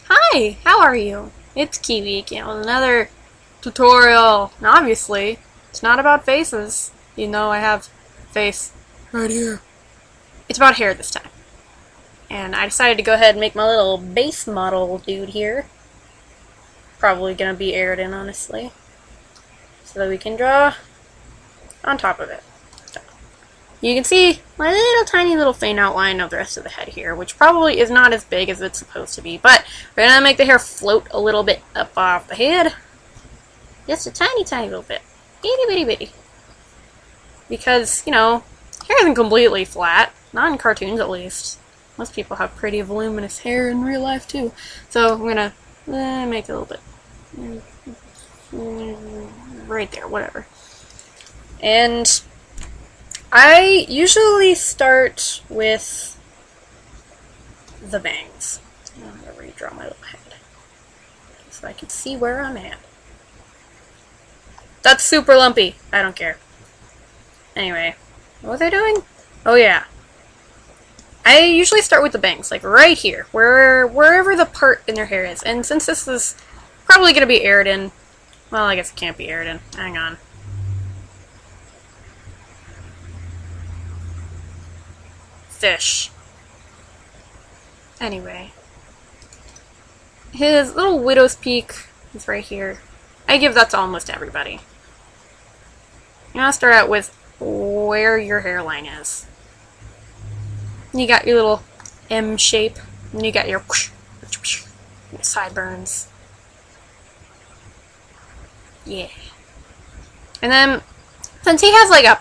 Hi, how are you? It's Kiwi again with another tutorial. And obviously, it's not about faces. You know I have face right here. It's about hair this time. And I decided to go ahead and make my little base model dude here. Probably gonna be aired in, honestly. So that we can draw on top of it. So, you can see my little tiny little faint outline of the rest of the head here, which probably is not as big as it's supposed to be, but we're gonna make the hair float a little bit up off the head. Just a tiny, tiny little bit. Itty bitty bitty. Because, you know, hair isn't completely flat. Not in cartoons, at least. Most people have pretty voluminous hair in real life, too. So, I'm gonna make it a little bit. Right there, whatever. And I usually start with the bangs. I'm going to redraw my little head so I can see where I'm at. That's super lumpy. I don't care. Anyway, what was I doing? Oh yeah. I usually start with the bangs, like right here, wherever the part in their hair is. And since this is probably going to be aired in, well, I guess it can't be aired in. Hang on. Fish. Anyway. His little widow's peak is right here. I give that to almost everybody. You want to start out with where your hairline is. You got your little M shape, and you got your sideburns. Yeah. And then, since he has like a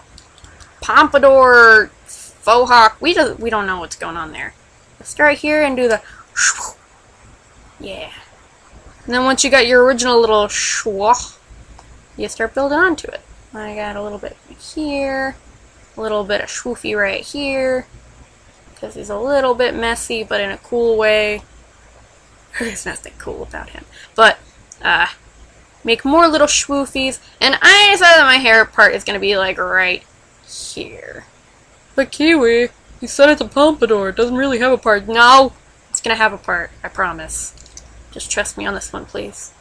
pompadour faux hawk, we don't know what's going on there. Let's start here and do the yeah. And then once you got your original little schwa, you start building onto it. I got a little bit here, a little bit of swoofy right here, because he's a little bit messy, but in a cool way. There's nothing cool about him. But, make more little swoofies, and I decided that my hair part is going to be like right here. But Kiwi, you said it's a pompadour, it doesn't really have a part. No! It's going to have a part, I promise. Just trust me on this one, please.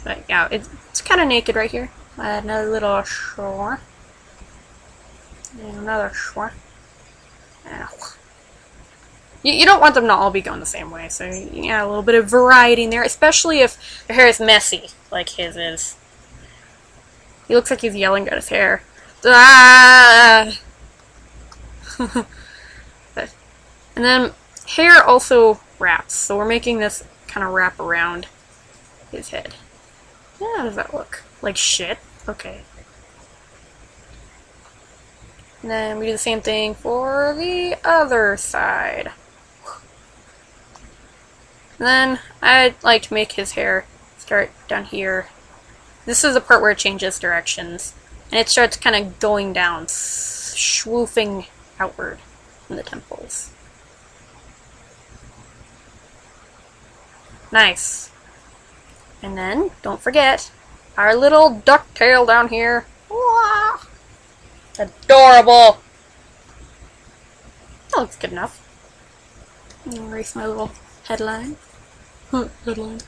But yeah, it's kind of naked right here. Another little schwa. And another schwa. And you don't want them to all be going the same way, so you got a little bit of variety in there, especially if their hair is messy, like his is. He looks like he's yelling at his hair. Ah! And then, hair also wraps, so we're making this kind of wrap around his head. Yeah, how does that look? Like shit? Okay. And then we do the same thing for the other side. And then I'd like to make his hair start down here. This is the part where it changes directions. And it starts kind of going down, swoofing outward from the temples. Nice. And then, don't forget, our little ducktail down here. Wah! Adorable! That looks good enough. Erase my little headline. Headline.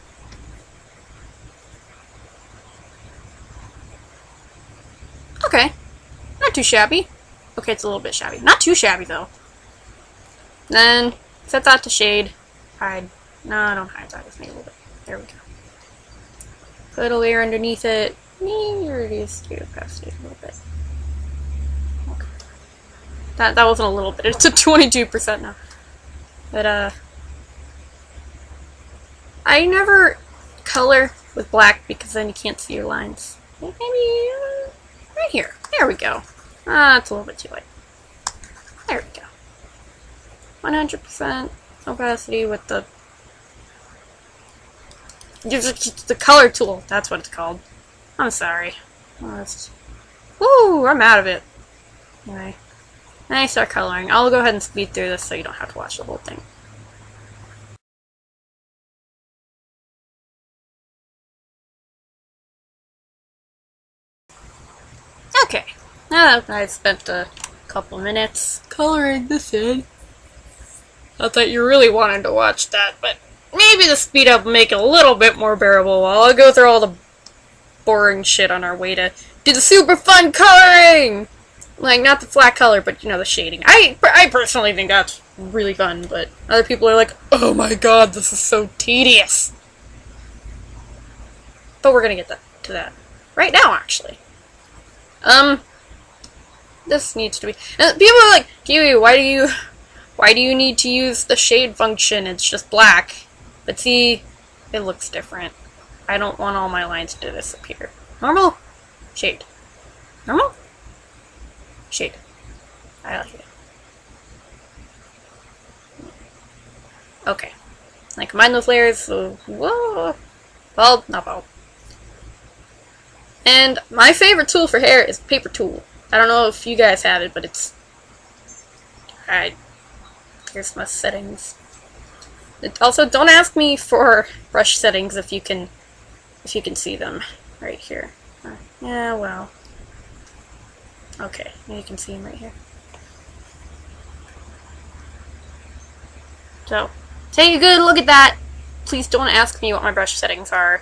Okay. Not too shabby. Okay, it's a little bit shabby. Not too shabby, though. Then, set that to shade. Hide. No, don't hide that. Just make it a little bit. There we go. Put a layer underneath it. Maybe reduce the opacity a little bit. Okay. That wasn't a little bit. It's a 22% now. But, I never color with black because then you can't see your lines. Maybe right here. There we go. It's a little bit too light. There we go. 100% opacity with the color tool. That's what it's called. I'm sorry. Woo! I'm out of it. Anyway. Then I start coloring. I'll go ahead and speed through this so you don't have to watch the whole thing. Okay. Now that I've spent a couple minutes coloring this in. Not that you really wanted to watch that, but meh. maybe the speed up will make it a little bit more bearable while I'll go through all the boring shit on our way to do the super fun coloring! Like, not the flat color, but, you know, the shading. I personally think that's really fun, but other people are like, oh my god, this is so tedious! But we're gonna get to that right now, actually. This needs to be... people are like, Kiwi, why do you need to use the shade function? It's just black. But see, it looks different. I don't want all my lines to disappear. Normal, shade. Normal, shade. I like it. Okay. I combine those layers, so whoa. Well, not well. And my favorite tool for hair is paper tool. I don't know if you guys have it, but it's... Alright. Here's my settings. Also, don't ask me for brush settings if you can see them right here. Yeah, well. Okay, you can see them right here. So, take a good look at that. Please don't ask me what my brush settings are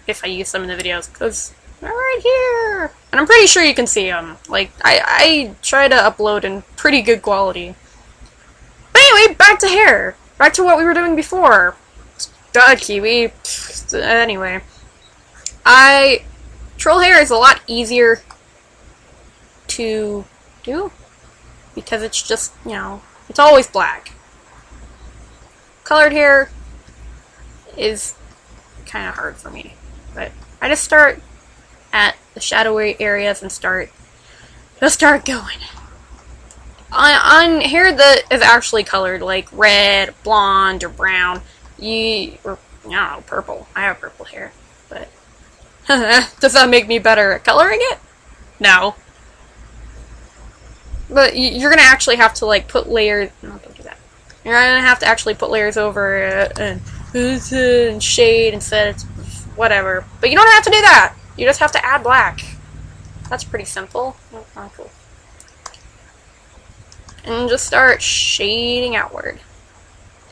if I use them in the videos, because they're right here. And I'm pretty sure you can see them. Like, I try to upload in pretty good quality. But anyway, back to hair. Back to what we were doing before. God, Kiwi. Anyway. Troll hair is a lot easier to do because it's just, you know, it's always black. Colored hair is kind of hard for me, but I just start at the shadowy areas and just start going. On hair that is actually colored, like red, blonde, or brown, or, I don't know, purple. I have purple hair, but does that make me better at coloring it? No. But you're gonna actually have to, like, put layers... No, don't do that. You're gonna have to actually put layers over it and shade instead of whatever. But you don't have to do that! You just have to add black. That's pretty simple. Oh, cool. And just start shading outward.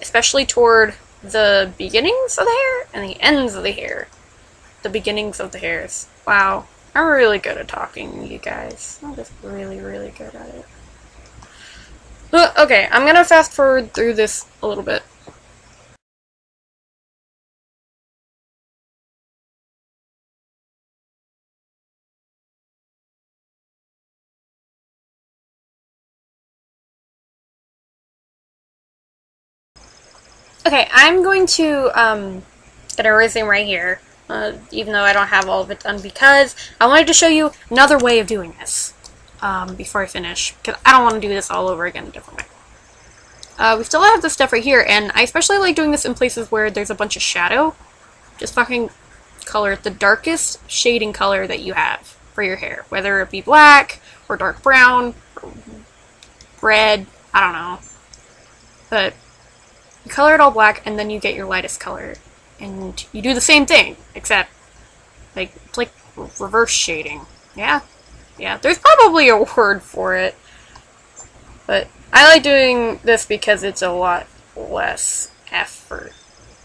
Especially toward the beginnings of the hair and the ends of the hair. The beginnings of the hairs. Wow. I'm really good at talking, you guys. I'm just really, really good at it. Okay, I'm gonna fast forward through this a little bit. Okay, I'm going to get everything right here, even though I don't have all of it done, because I wanted to show you another way of doing this before I finish, because I don't want to do this all over again a different way. We still have this stuff right here, and I especially like doing this in places where there's a bunch of shadow. Just fucking color the darkest shading color that you have for your hair, whether it be black, or dark brown, or red, I don't know. But you color it all black, and then you get your lightest color. And you do the same thing, except, like, it's like reverse shading. Yeah? Yeah, there's probably a word for it. But I like doing this because it's a lot less effort,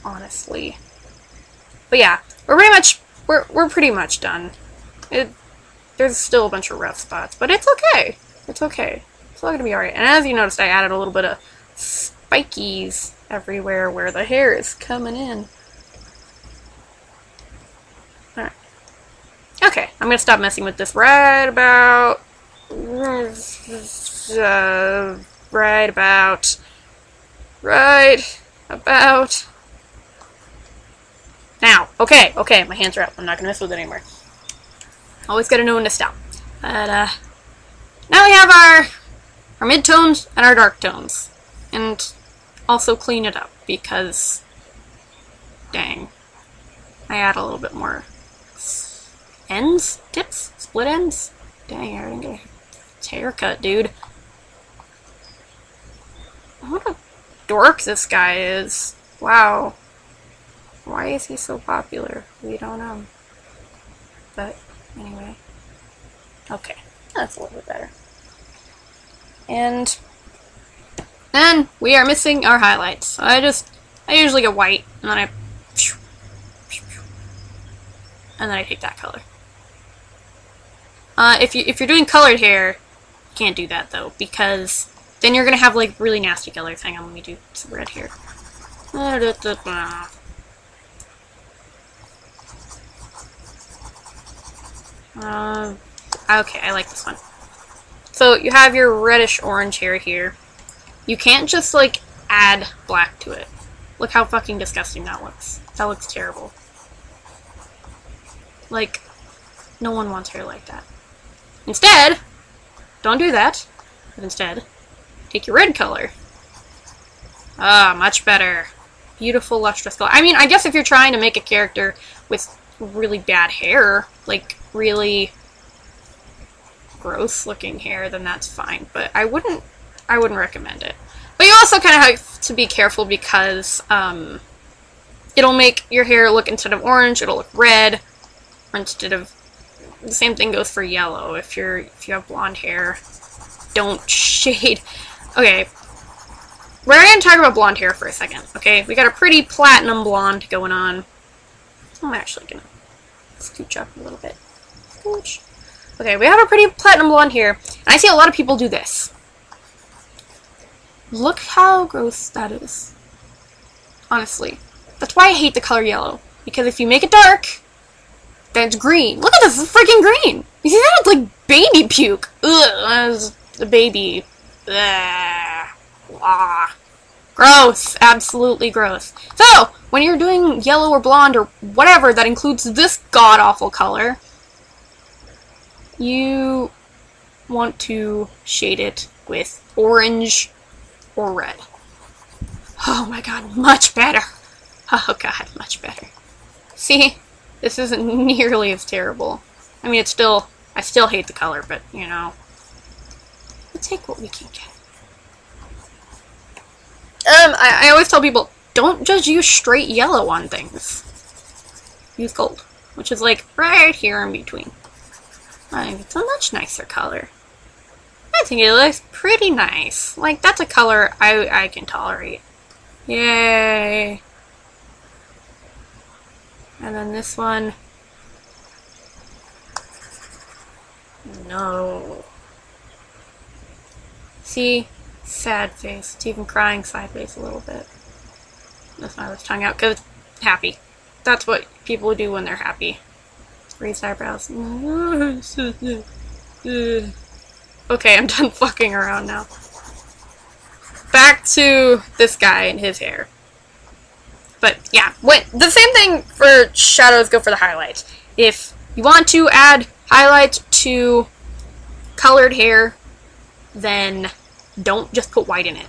honestly. But yeah, we're pretty much done. There's still a bunch of rough spots, but it's okay. It's okay. It's all gonna be alright. And as you noticed, I added a little bit of spikies everywhere where the hair is coming in. Alright. Okay, I'm gonna stop messing with this right about now. Okay, my hands are up. I'm not gonna mess with it anymore. Always gotta know when to stop. But now we have our mid-tones and our dark tones. And also clean it up because, dang, I add a little bit more ends, tips, split ends. Dang, I didn't get a haircut, dude. What a dork this guy is. Wow. Why is he so popular? We don't know. But anyway, okay, that's a little bit better. And then we are missing our highlights. So I just I usually get white, and then I take that color. If you're doing colored hair, you can't do that though, because then you're gonna have like really nasty colors. Hang on, let me do some red here. Okay, I like this one. So you have your reddish orange hair here. You can't just like add black to it. Look how fucking disgusting that looks. That looks terrible. Like, no one wants hair like that. Instead, don't do that. But instead, take your red color. Ah, much better. Beautiful, lustrous color. I mean, I guess if you're trying to make a character with really bad hair, like really gross looking hair, then that's fine. But I wouldn't recommend it. But you also kind of have to be careful because it'll make your hair look, instead of orange, it'll look red. Or instead of, the same thing goes for yellow. If you have blonde hair, don't shade. Okay, we're gonna talk about blonde hair for a second. Okay, we got a pretty platinum blonde going on. I'm actually gonna scooch up a little bit. Scooch. Okay, we have a pretty platinum blonde hair, and I see a lot of people do this. Look how gross that is. Honestly, that's why I hate the color yellow. Because if you make it dark, then it's green. Look at this, it's freaking green! You see that? It's like baby puke. Ugh, the baby. Ugh. Ah. Gross. Absolutely gross. So, when you're doing yellow or blonde or whatever that includes this god-awful color, you want to shade it with orange or red. Oh my god, much better. Oh god, much better. See? This isn't nearly as terrible. I mean, I still hate the color, but, you know, we'll take what we can get. I always tell people, don't just use straight yellow on things. Use gold, which is like right here in between. I think it's a much nicer color. I think it looks pretty nice. Like, that's a color I can tolerate. Yay! And then this one. No. See? Sad face. It's even crying sideways a little bit. That's why I was tongue out, because it's happy. That's what people do when they're happy. Raised eyebrows. Okay, I'm done fucking around now. Back to this guy and his hair. But yeah, the same thing for shadows go for the highlights. If you want to add highlights to colored hair, then don't just put white in it.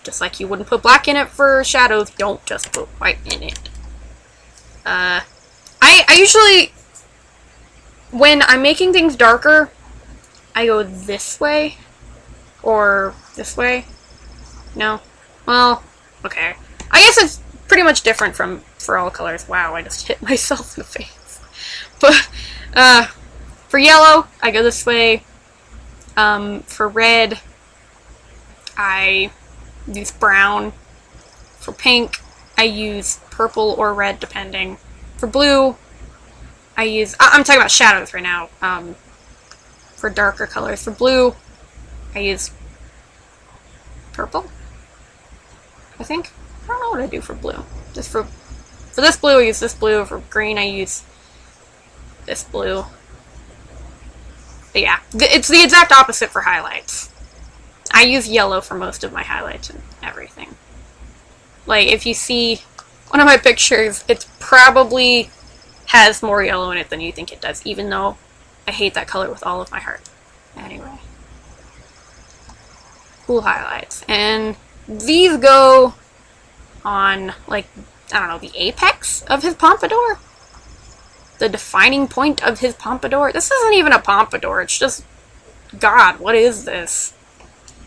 Just like you wouldn't put black in it for shadows, don't just put white in it. I usually, when I'm making things darker, I go this way, or this way. No? Well, okay. I guess it's pretty much different for all colors. Wow, I just hit myself in the face. But, for yellow, I go this way. For red, I use brown. For pink, I use purple or red, depending. For blue, I use... I'm talking about shadows right now. For darker colors. For blue, I use purple, I think. I don't know what I do for blue. Just for this blue, I use this blue. For green, I use this blue. But yeah, it's the exact opposite for highlights. I use yellow for most of my highlights and everything. Like, if you see one of my pictures, it probably has more yellow in it than you think it does, even though I hate that color with all of my heart. Anyway. Cool highlights. And these go on, like, I don't know, the apex of his pompadour? The defining point of his pompadour? This isn't even a pompadour, it's just... God, what is this?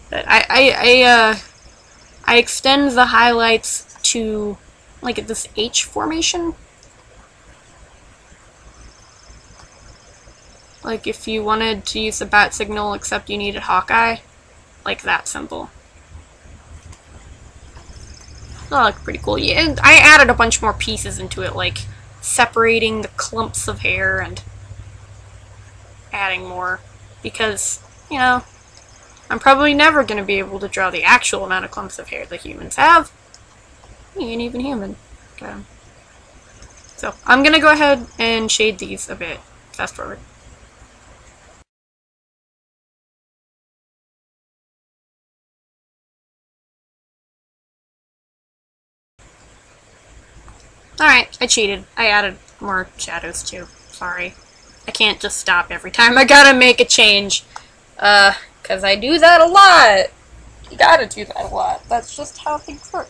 But I extend the highlights to, like, this H formation. Like, if you wanted to use the bat signal except you needed Hawkeye, like that symbol. That'll look pretty cool. Yeah, and I added a bunch more pieces into it, like separating the clumps of hair and adding more, because, you know, I'm probably never going to be able to draw the actual amount of clumps of hair that humans have. He ain't even human. Okay. So, I'm going to go ahead and shade these a bit. Fast forward. Alright, I cheated. I added more shadows too. Sorry. I can't just stop every time I gotta make a change. Cause I do that a lot. You gotta do that a lot. That's just how things work.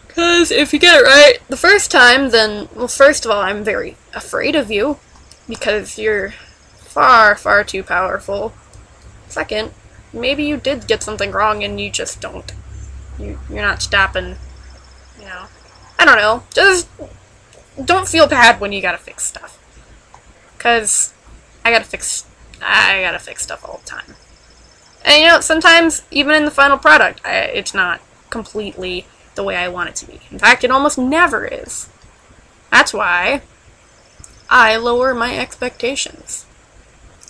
Cause if you get it right the first time, then, well, first of all, I'm very afraid of you. Because you're far, far too powerful. Second, maybe you did get something wrong and you just don't. You're not stopping. You know, I don't know, just don't feel bad when you gotta fix stuff. Cause I gotta fix stuff all the time. And you know, sometimes, even in the final product, it's not completely the way I want it to be. In fact, it almost never is. That's why I lower my expectations.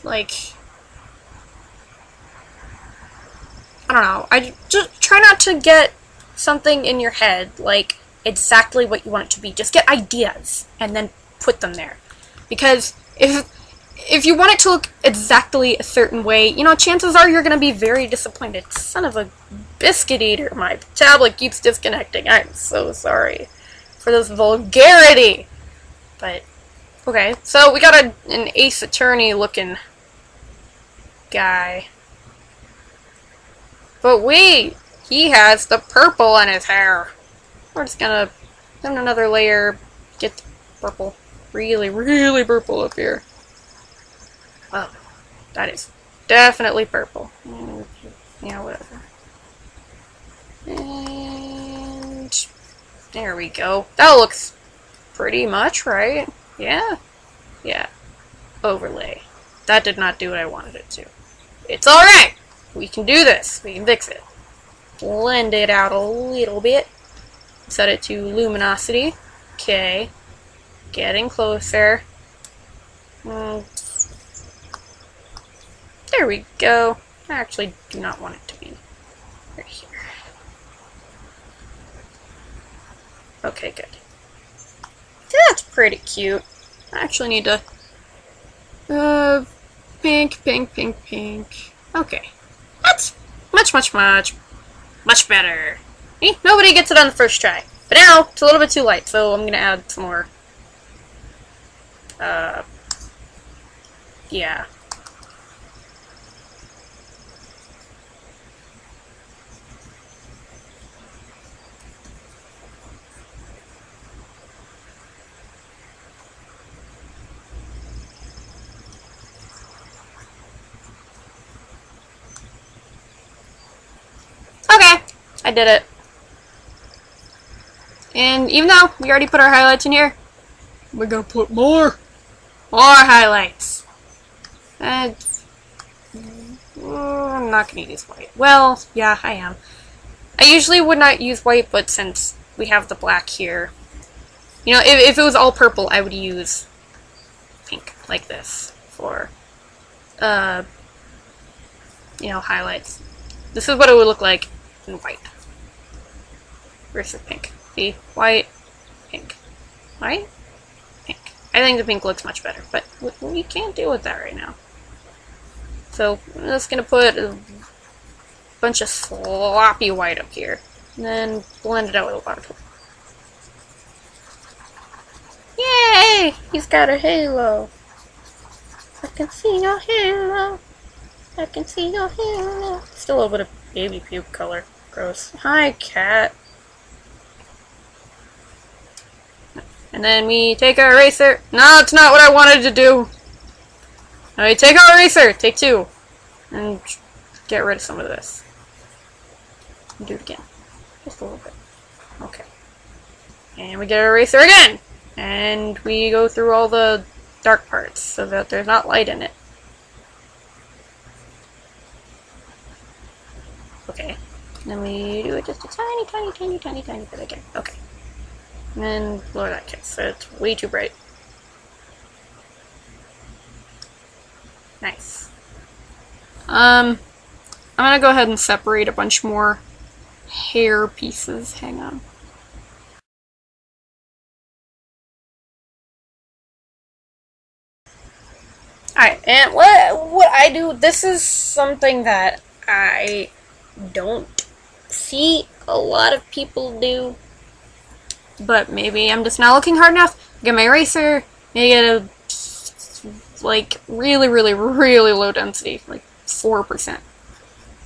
Like, I don't know, I just try not to get something in your head, like exactly what you want it to be. Just get ideas and then put them there. Because if you want it to look exactly a certain way, you know, chances are you're going to be very disappointed. Son of a biscuit eater, my tablet keeps disconnecting. I'm so sorry for this vulgarity. But, okay, so we got an Ace Attorney looking guy. But wait! He has the purple on his hair. We're just gonna put another layer, get the purple. Really, really purple up here. Oh, that is definitely purple. Yeah, whatever. And there we go. That looks pretty much right. Yeah? Yeah. Overlay. That did not do what I wanted it to. It's alright! We can do this. We can fix it. Blend it out a little bit. Set it to luminosity. Okay. Getting closer. There we go. I actually do not want it to be right here. Okay, good. That's pretty cute. I actually need to... pink, pink, pink, pink. Okay. That's much better. Nobody gets it on the first try. But now, it's a little bit too light, so I'm gonna add some more. Yeah. Okay, I did it. And even though we already put our highlights in here, we're gonna put more highlights. And I'm not gonna use white. Well, yeah, I am. I usually would not use white, but since we have the black here, you know, if it was all purple, I would use pink like this for, you know, highlights. This is what it would look like in white versus pink. See? White, pink. White, pink. I think the pink looks much better, but we can't deal with that right now. So I'm just gonna put a bunch of sloppy white up here, and then blend it out with a water tool. Yay! He's got a halo. I can see your halo. I can see your halo. Still a little bit of baby puke color. Gross. Hi, cat. And then we take our eraser. No, it's not what I wanted to do. Now we take our eraser. Take two. And get rid of some of this. And do it again. Just a little bit. Okay. And we get our eraser again. And we go through all the dark parts so that there's not light in it. Okay. Then we do it just a tiny, tiny, tiny, tiny, tiny bit again. Okay. And then lower that kit, so it's way too bright. Nice. I'm gonna go ahead and separate a bunch more hair pieces. Hang on. Alright, and what I do, this is something that I don't see a lot of people do, but maybe I'm just not looking hard enough. Get my eraser, maybe get a, like, really, really, really low density, like 4%.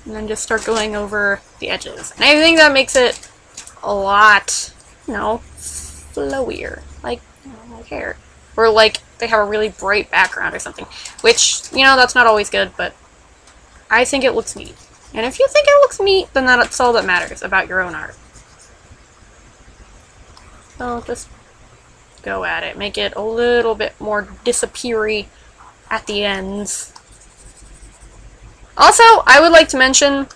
And then just start going over the edges. And I think that makes it a lot, you know, flowier, like, you know, like hair. Or like they have a really bright background or something. Which, you know, that's not always good, but I think it looks neat. And if you think it looks neat, then that's all that matters about your own art. So just go at it. Make it a little bit more disappeary at the ends. Also, I would like to mention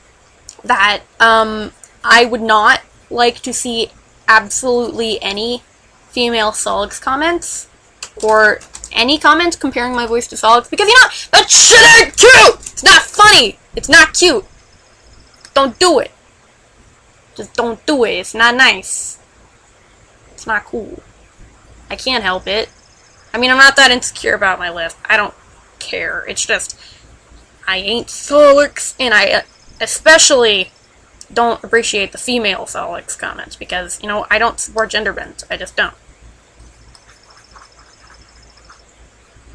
that I would not like to see absolutely any female Solix comments, or any comments comparing my voice to Solix, because, you know, that shit ain't cute! It's not funny! It's not cute! Don't do it! Just don't do it. It's not nice. It's not cool. I can't help it. I mean, I'm not that insecure about my list. I don't care. It's just, I ain't Solix, and I especially don't appreciate the female Solix comments, because, you know, I don't support gender bends. I just don't.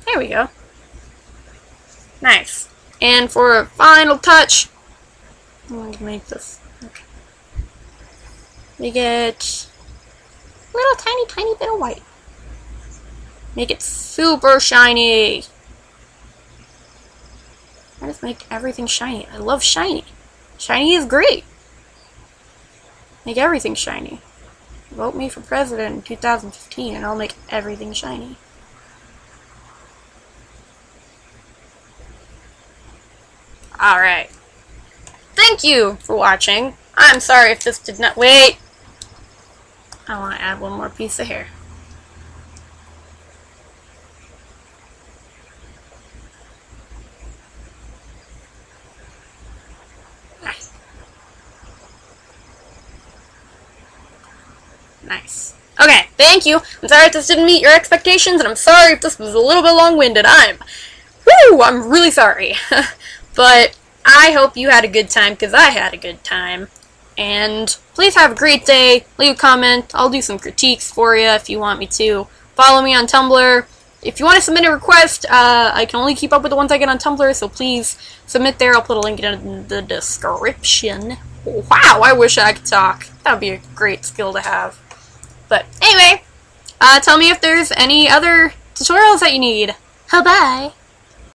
There we go. Nice. And for a final touch, I'm going to make this. Okay. We get a little tiny, tiny bit of white. Make it super shiny. I just make everything shiny. I love shiny. Shiny is great. Make everything shiny. Vote me for president in 2015 and I'll make everything shiny. Alright. Thank you for watching. I'm sorry if this did not— wait! I want to add one more piece of hair. Nice. Nice. Okay, thank you. I'm sorry if this didn't meet your expectations, and I'm sorry if this was a little bit long-winded. I'm really sorry. But I hope you had a good time, because I had a good time. And please have a great day. Leave a comment. I'll do some critiques for you if you want me to. Follow me on Tumblr. If you want to submit a request, I can only keep up with the ones I get on Tumblr, so please submit there. I'll put a link in the description. Wow, I wish I could talk. That would be a great skill to have. But anyway, tell me if there's any other tutorials that you need. Bye-bye.